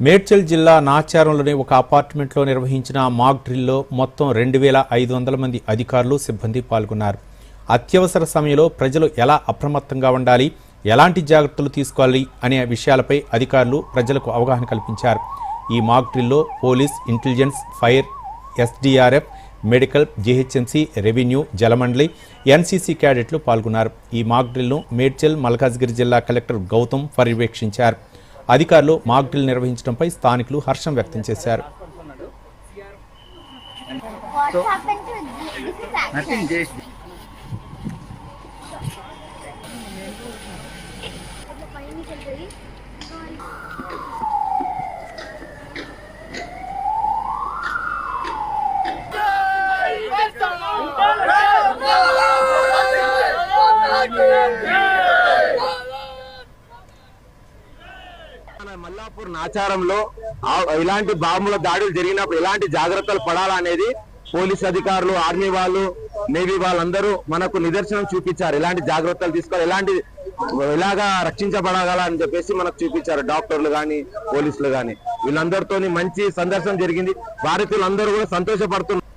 మేడ్చల్ జిల్లా నాచారంలోని ఒక అపార్ట్మెంట్లో నిర్వహించిన మాక్ డ్రిల్లో మొత్తం 2500 మంది అధికారులు సిబ్బంది పాల్గొన్నారు. అత్యవసర సమయంలో ప్రజలు ఎలా అప్రమత్తంగా ఉండాలి, ఎలాంటి జాగ్రత్తలు తీసుకోవాలి అనే విషయాలపై అధికారులు ప్రజలకు అవగాహన కల్పించారు. ఈ మాక్ డ్రిల్లో police, intelligence, fire, SDRF, medical, GHMC, revenue, Jalamandali, NCC క్యాడెట్లు పాల్గొన్నారు. ఈ మాక్ డ్రిల్ను మేడ్చల్, మల్కాజ్గిరి జిల్లా కలెక్టర్ గౌతమ్ పర్యవేక్షించారు. అధికారులు మాక్ డ్రిల్ నిర్వహించడంపై స్థానికులు హర్షం వ్యక్తం చేశారు. మల్లాపూర్ నాచారంలో ఇలాంటి బాంబుల దాడులు జరిగినప్పుడు ఎలాంటి జాగ్రత్తలు పడాలనేది పోలీస్ అధికారులు, ఆర్మీ వాళ్ళు, నేవీ వాళ్ళందరూ మనకు నిదర్శనం చూపించారు. ఎలాంటి జాగ్రత్తలు తీసుకోవాలి, ఎలాగా రక్షించబడగలని చెప్పేసి మనకు చూపించారు. డాక్టర్లు కానీ, పోలీసులు కానీ, వీళ్ళందరితో మంచి సందర్శనం జరిగింది. భారతీయులందరూ కూడా సంతోషపడుతున్నారు.